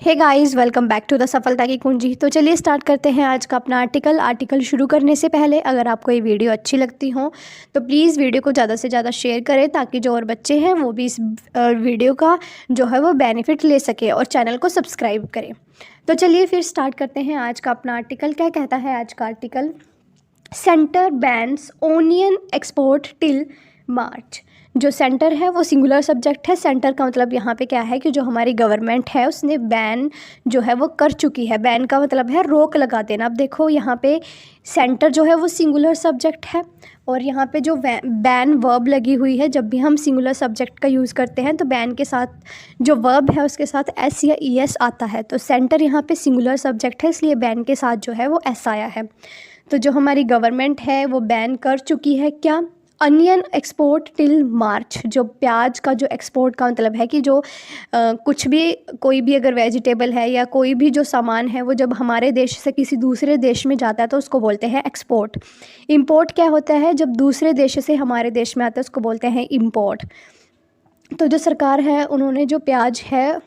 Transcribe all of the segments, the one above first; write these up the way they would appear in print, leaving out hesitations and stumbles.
Hey guys, welcome back to the सफलता की कुंजी। तो चलिए स्टार्ट करते हैं आज का अपना आर्टिकल शुरू करने से पहले अगर आपको ये वीडियो अच्छी लगती हो तो प्लीज़ वीडियो को ज़्यादा से ज़्यादा शेयर करें ताकि जो और बच्चे हैं वो भी इस वीडियो का जो है वो बेनिफिट ले सके और चैनल को सब्सक्राइब करें। तो चलिए फिर स्टार्ट करते हैं आज का अपना आर्टिकल। क्या कहता है आज का article? Centre bans onion export till March. जो सेंटर है वो सिंगुलर सब्जेक्ट है। सेंटर का मतलब यहाँ पे क्या है कि जो हमारी गवर्नमेंट है उसने बैन जो है वो कर चुकी है। बैन का मतलब है रोक लगा देना। अब देखो यहाँ पे सेंटर जो है वो सिंगुलर सब्जेक्ट है और यहाँ पे जो बैन वर्ब लगी हुई है। जब भी हम सिंगुलर सब्जेक्ट का यूज़ करते हैं तो बैन के साथ जो वर्ब है उसके साथ एस या ई एस आता है। तो सेंटर यहाँ पे सिंगुलर सब्जेक्ट है इसलिए बैन के साथ जो है वो एस आया है। तो जो हमारी गवर्नमेंट है वो बैन कर चुकी है क्या? Onion export till March. जो प्याज का जो एक्सपोर्ट का मतलब है कि जो कुछ भी कोई भी अगर वेजिटेबल है या कोई भी जो सामान है वो जब हमारे देश से किसी दूसरे देश में जाता है तो उसको बोलते हैं एक्सपोर्ट। इंपोर्ट क्या होता है? जब दूसरे देश से हमारे देश में आता है उसको बोलते हैं इंपोर्ट। तो जो सरकार है उन्होंने जो प्याज है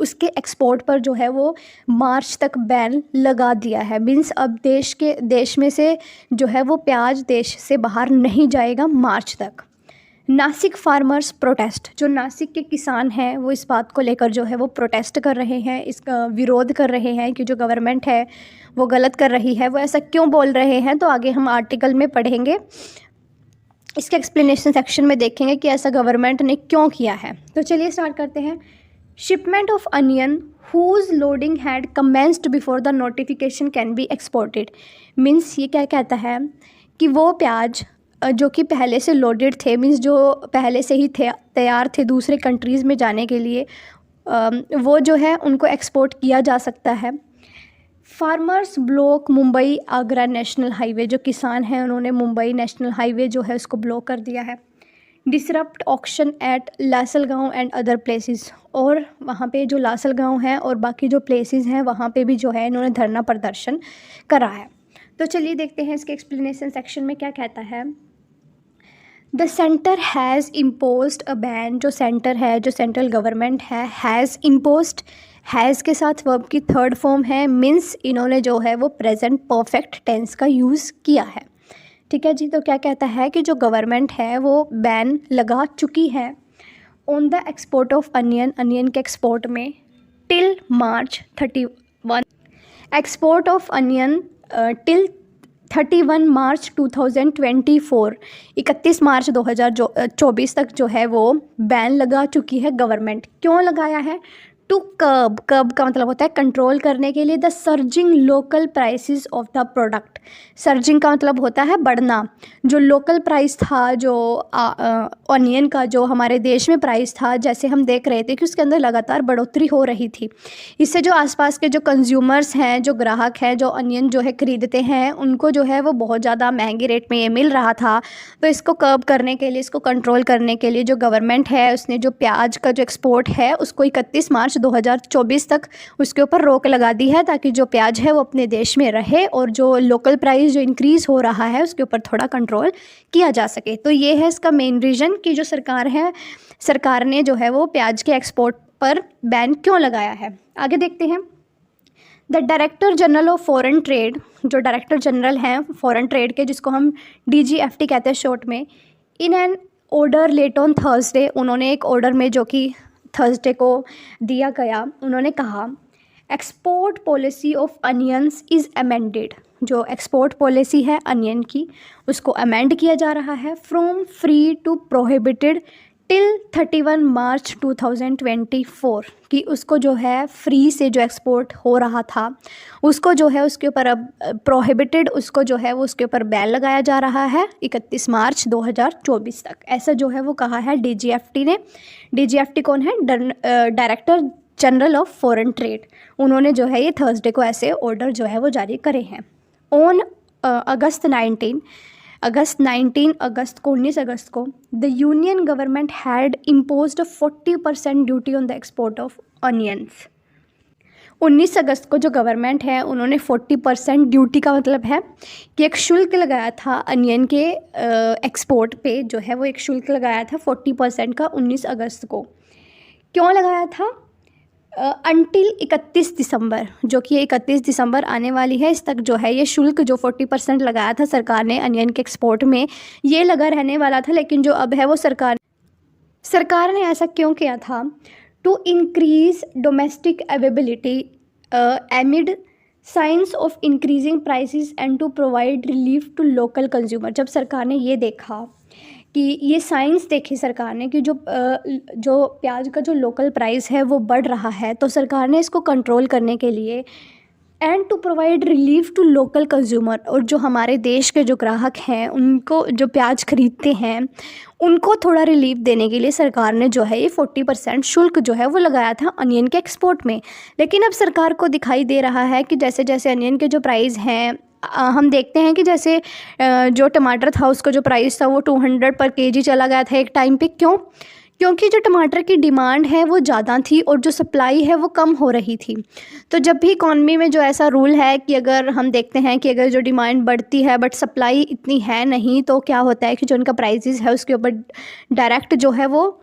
उसके एक्सपोर्ट पर जो है वो मार्च तक बैन लगा दिया है। मीन्स अब देश में से जो है वो प्याज देश से बाहर नहीं जाएगा मार्च तक। Nashik farmers protest. जो नासिक के किसान हैं वो इस बात को लेकर जो है वो प्रोटेस्ट कर रहे हैं, इसका विरोध कर रहे हैं कि जो गवर्नमेंट है वो गलत कर रही है। वो ऐसा क्यों बोल रहे हैं तो आगे हम आर्टिकल में पढ़ेंगे। इसके एक्सप्लेनेशन सेक्शन में देखेंगे कि ऐसा गवर्नमेंट ने क्यों किया है। तो चलिए स्टार्ट करते हैं। Shipment of onion whose loading had commenced before the notification can be exported. Means ये क्या कहता है कि वो प्याज जो कि पहले से लोडेड थे, मीन्स जो पहले से ही थे तैयार थे दूसरे कंट्रीज़ में जाने के लिए, वो जो है उनको एक्सपोर्ट किया जा सकता है। Farmers block Mumbai Agra national highway. जो किसान हैं उन्होंने मुंबई नेशनल हाईवे जो है उसको ब्लॉक कर दिया है। Disrupt auction at Lasalgaon and other places. और वहाँ पे जो लासलगांव है और बाकी जो प्लेसेस हैं वहाँ पे भी जो है इन्होंने धरना प्रदर्शन करा है। तो चलिए देखते हैं इसके एक्सप्लेनेशन सेक्शन में क्या कहता है। The centre has imposed a ban. जो सेंटर है, जो सेंट्रल गवर्नमेंट है, हैज़ इम्पोज्ड। हैज़ के साथ वर्ब की थर्ड फॉर्म है। मीन्स इन्होंने जो है वो प्रेजेंट परफेक्ट टेंस का यूज़ किया है। ठीक है जी। तो क्या कहता है कि जो गवर्नमेंट है वो बैन लगा चुकी है on the export of onion. Onion के एक्सपोर्ट में till March 31। Export of onion till 31 March 2024। 31 March 2024 तक जो है वो बैन लगा चुकी है गवर्नमेंट। क्यों लगाया है? To curb. कर्ब का मतलब होता है कंट्रोल करने के लिए। The surging local prices of the product. Surging का मतलब होता है बढ़ना। जो लोकल प्राइस था, जो ऑनियन का जो हमारे देश में प्राइस था, जैसे हम देख रहे थे कि उसके अंदर लगातार बढ़ोतरी हो रही थी। इससे जो आसपास के जो कंज्यूमर्स हैं, जो ग्राहक हैं, जो ऑनियन जो है ख़रीदते हैं, उनको जो है वो बहुत ज़्यादा महंगे रेट में ये मिल रहा था। तो इसको कर्ब करने के लिए, इसको कंट्रोल करने के लिए जो गवर्नमेंट है उसने जो प्याज का जो एक्सपोर्ट है उसको 31 मार्च 2024 तक उसके ऊपर रोक लगा दी है ताकि जो प्याज है वो अपने देश में रहे और जो लोकल प्राइस जो इंक्रीज़ हो रहा है उसके ऊपर थोड़ा कंट्रोल किया जा सके। तो ये है इसका मेन रीज़न कि जो सरकार है, सरकार ने जो है वो प्याज के एक्सपोर्ट पर बैन क्यों लगाया है। आगे देखते हैं। The director general of foreign trade. जो डायरेक्टर जनरल हैं फॉरेन ट्रेड के, जिसको हम DGFT कहते हैं शॉर्ट में, in an order late on Thursday. उन्होंने एक ऑर्डर में जो कि थर्सडे को दिया गया, उन्होंने कहा export policy of onions is amended. जो एक्सपोर्ट पॉलिसी है अनियन की उसको अमेंड किया जा रहा है। From free to prohibited till 31 March 2024। कि उसको जो है फ्री से जो एक्सपोर्ट हो रहा था उसको जो है उसके ऊपर अब प्रोहिबिटेड, उसको जो है वो उसके ऊपर बैन लगाया जा रहा है 31 मार्च 2024 तक। ऐसा जो है वो कहा है DGFT ने। DGFT कौन है? Director general of foreign trade. उन्होंने जो है ये थर्सडे को ऐसे ऑर्डर जो है वो जारी करे हैं। ऑन अगस्त 19 को 19 अगस्त को the union government had imposed 40% duty on the export of onions. 19 अगस्त को जो गवर्नमेंट है उन्होंने 40% ड्यूटी का मतलब है कि एक शुल्क लगाया था अनियन के एक्सपोर्ट पे, जो है वो एक शुल्क लगाया था 40% का 19 अगस्त को। क्यों लगाया था? अनटिल 31 दिसंबर, जो कि 31 दिसंबर आने वाली है, इस तक जो है ये शुल्क जो 40% लगाया था सरकार ने अनियन के एक्सपोर्ट में, ये लगा रहने वाला था। लेकिन जो अब है वो सरकार ने ऐसा क्यों किया था? To increase domestic availability amid signs of increasing prices and to provide relief to local consumer. जब सरकार ने ये देखा कि ये साइंस देखी सरकार ने कि जो प्याज का जो लोकल प्राइस है वो बढ़ रहा है, तो सरकार ने इसको कंट्रोल करने के लिए and to provide relief to local consumer, और जो हमारे देश के जो ग्राहक हैं उनको जो प्याज खरीदते हैं उनको थोड़ा रिलीफ देने के लिए सरकार ने जो है ये 40% शुल्क जो है वो लगाया था अनियन के एक्सपोर्ट में। लेकिन अब सरकार को दिखाई दे रहा है कि जैसे जैसे अनियन के जो प्राइस हैं, हम देखते हैं कि जैसे जो टमाटर था उसका जो प्राइस था वो 200 पर केजी चला गया था एक टाइम पे। क्यों? क्योंकि जो टमाटर की डिमांड है वो ज़्यादा थी और जो सप्लाई है वो कम हो रही थी। तो जब भी इकॉनमी में जो ऐसा रूल है कि अगर हम देखते हैं कि अगर जो डिमांड बढ़ती है बट सप्लाई इतनी है नहीं, तो क्या होता है कि जो उनका प्राइसेस है उसके ऊपर डायरेक्ट जो है वो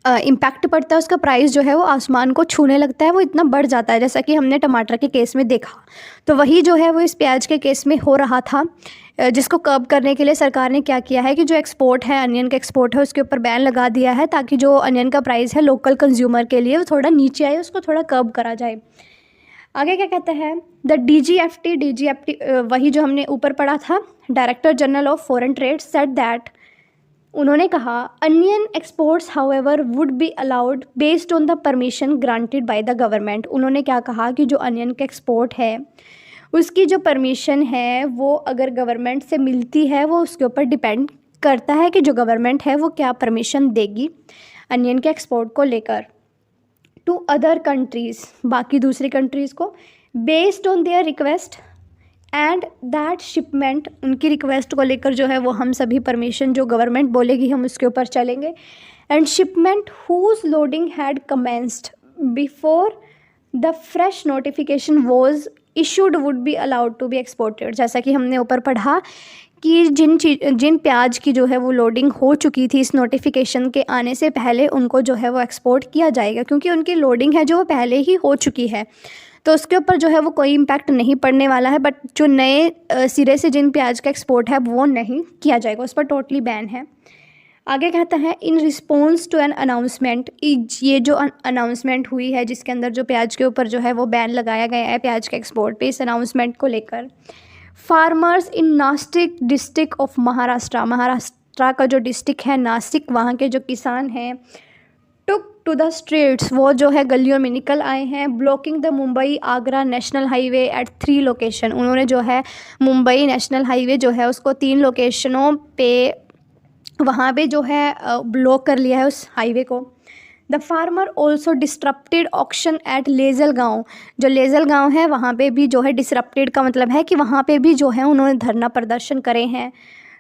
इम्पैक्ट पड़ता है, उसका प्राइस जो है वो आसमान को छूने लगता है, वो इतना बढ़ जाता है, जैसा कि हमने टमाटर के केस में देखा। तो वही जो है वो इस प्याज के केस में हो रहा था, जिसको कर्ब करने के लिए सरकार ने क्या किया है कि जो एक्सपोर्ट है, अनियन का एक्सपोर्ट है, उसके ऊपर बैन लगा दिया है, ताकि जो अनियन का प्राइस है लोकल कंज्यूमर के लिए वो थोड़ा नीचे आए, उसको थोड़ा कर्ब करा जाए। आगे क्या कहता है? द डीजीएफटी वही जो हमने ऊपर पढ़ा था, director general of foreign trade said that, उन्होंने कहा onion exports however would be allowed based on the permission granted by the government. उन्होंने क्या कहा कि जो अनियन का एक्सपोर्ट है उसकी जो परमिशन है वो अगर गवर्नमेंट से मिलती है, वो उसके ऊपर डिपेंड करता है कि जो गवर्नमेंट है वो क्या परमिशन देगी अनियन के एक्सपोर्ट को लेकर टू अदर कंट्रीज़, बाकी दूसरी कंट्रीज़ को, based on their request and that shipment, उनकी रिक्वेस्ट को लेकर जो है वो हम सभी परमिशन जो गवर्नमेंट बोलेगी हम उसके ऊपर चलेंगे। And shipment whose loading had commenced before the fresh notification was issued would be allowed to be exported. जैसा कि हमने ऊपर पढ़ा कि जिन प्याज की जो है वो लोडिंग हो चुकी थी इस नोटिफिकेशन के आने से पहले, उनको जो है वो एक्सपोर्ट किया जाएगा, क्योंकि उनकी लोडिंग है जो वो पहले ही हो चुकी है, तो उसके ऊपर जो है वो कोई इम्पैक्ट नहीं पड़ने वाला है। बट जो नए सिरे से जिन प्याज का एक्सपोर्ट है वो नहीं किया जाएगा, उस पर टोटली बैन है। आगे कहता है in response to an announcement, ये जो अनाउंसमेंट हुई है जिसके अंदर जो प्याज के ऊपर जो है वो बैन लगाया गया है प्याज के एक्सपोर्ट पे, इस अनाउंसमेंट को लेकर farmers in Nashik district of Maharashtra का जो डिस्ट्रिक्ट है नासिक, वहाँ के जो किसान हैं टुक टू द स्ट्रीट्स, वो जो है गलियों में निकल आए हैं, blocking the Mumbai Agra national highway at 3 location. उन्होंने जो है मुंबई नेशनल हाईवे जो है उसको 3 लोकेशनों पे वहाँ पे जो है ब्लॉक कर लिया है उस हाईवे को। The farmer also disrupted auction at Lasalgaon, जो लेजल गाँव है वहाँ पे भी जो है डिसरप्टेड का मतलब है कि वहाँ पे भी जो है उन्होंने धरना प्रदर्शन करे हैं।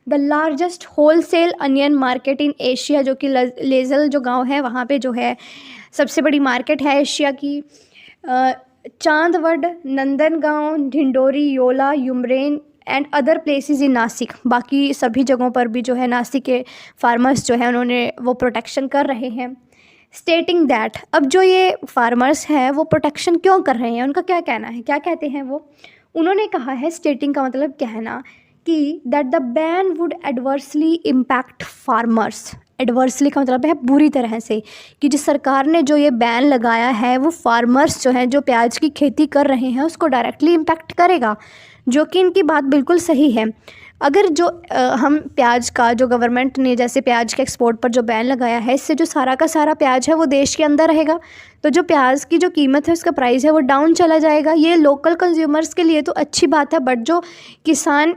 The largest wholesale onion market in Asia, जो कि लेजल जो गांव है वहाँ पे जो है सबसे बड़ी मार्केट है एशिया की। Chandwad, Nandgaon, Dindori, Yeola, Umrane and other places in Nashik, बाकी सभी जगहों पर भी जो है नासिक के फार्मर्स जो है उन्होंने वो प्रोटेक्शन कर रहे हैं। स्टेटिंग दैट, अब जो ये फार्मर्स हैं वो प्रोटेक्शन क्यों कर रहे हैं, उनका क्या कहना है, क्या कहते हैं वो? उन्होंने कहा है, स्टेटिंग का मतलब कहना, कि that the ban would adversely impact farmers. Adversely का मतलब है बुरी तरह से, कि जिस सरकार ने जो ये बैन लगाया है वो फार्मर्स जो हैं जो प्याज की खेती कर रहे हैं उसको डायरेक्टली इम्पैक्ट करेगा, जो कि इनकी बात बिल्कुल सही है। अगर जो हम प्याज का जो गवर्नमेंट ने जैसे प्याज के एक्सपोर्ट पर जो बैन लगाया है, इससे जो सारा का सारा प्याज है वो देश के अंदर रहेगा, तो जो प्याज की जो कीमत है उसका प्राइस है वो डाउन चला जाएगा। ये लोकल कंज्यूमर्स के लिए तो अच्छी बात है, बट जो किसान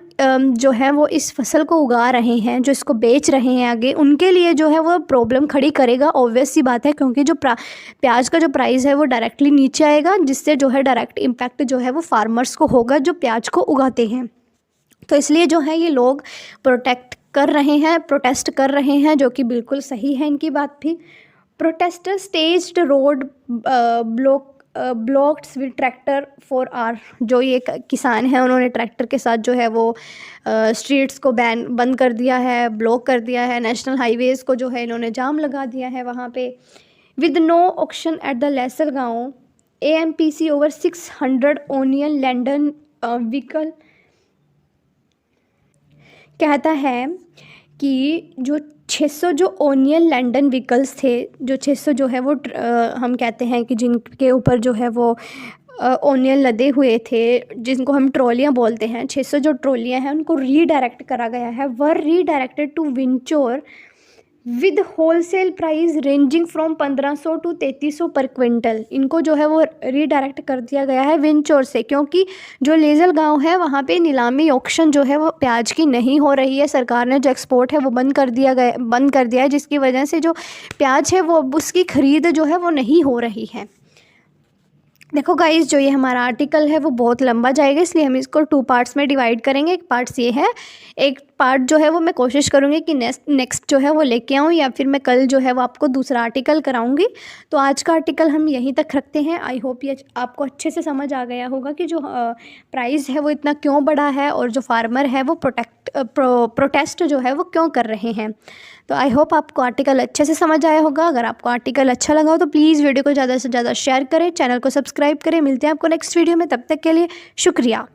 जो है वो इस फसल को उगा रहे हैं, जो इसको बेच रहे हैं आगे, उनके लिए जो है वो प्रॉब्लम खड़ी करेगा, ऑब्वियस सी बात है, क्योंकि जो प्याज का जो प्राइस है वो डायरेक्टली नीचे आएगा, जिससे जो है डायरेक्ट इम्पैक्ट जो है वो फार्मर्स को होगा जो प्याज को उगाते हैं। तो इसलिए जो है ये लोग प्रोटेस्ट कर रहे हैं, जो कि बिल्कुल सही है इनकी बात भी। Protester staged road blocks with tractor for hours, जो ये किसान हैं उन्होंने ट्रैक्टर के साथ जो है वो स्ट्रीट्स को बंद कर दिया है, ब्लॉक कर दिया है, नेशनल हाईवेज़ को जो है इन्होंने जाम लगा दिया है वहाँ पे। With no auction at the Lasalgaon AMPC over 600 onion laden vehicle. कहता है कि जो 600 जो ओनियन लैंडन व्हीकल्स थे, जो 600 जो है वो हम कहते हैं कि जिनके ऊपर जो है वो ओनियन लदे हुए थे, जिनको हम ट्रॉलियाँ बोलते हैं, 600 जो ट्रॉलियाँ हैं उनको रीडायरेक्ट करा गया है, were redirected to Vinchur with wholesale price ranging from 1500 to 3300 per quintal. इनको जो है वो रीडायरेक्ट कर दिया गया है विंचोर से, क्योंकि जो लेजल गांव है वहाँ पे नीलामी ऑक्शन जो है वो प्याज की नहीं हो रही है। सरकार ने जो एक्सपोर्ट है वो बंद कर दिया है, जिसकी वजह से जो प्याज है वो उसकी ख़रीद जो है वो नहीं हो रही है। देखो गाइस, जो ये हमारा आर्टिकल है वो बहुत लंबा जाएगा, इसलिए हम इसको 2 पार्ट्स में डिवाइड करेंगे। एक पार्ट्स ये है, एक पार्ट जो है वो मैं कोशिश करूँगी कि नेक्स्ट जो है वो लेके आऊँ, या फिर मैं कल जो है वो आपको दूसरा आर्टिकल कराऊँगी। तो आज का आर्टिकल हम यहीं तक रखते हैं। आई होप ये आपको अच्छे से समझ आ गया होगा कि जो प्राइस है वो इतना क्यों बढ़ा है और जो फार्मर है वो प्रोटेस्ट जो है वो क्यों कर रहे हैं। तो आई होप आपको आर्टिकल अच्छे से समझ आया होगा। अगर आपको आर्टिकल अच्छा लगा हो तो प्लीज़ वीडियो को ज़्यादा से ज़्यादा शेयर करें, चैनल को सब्सक्राइब करें। मिलते हैं आपको नेक्स्ट वीडियो में, तब तक के लिए शुक्रिया।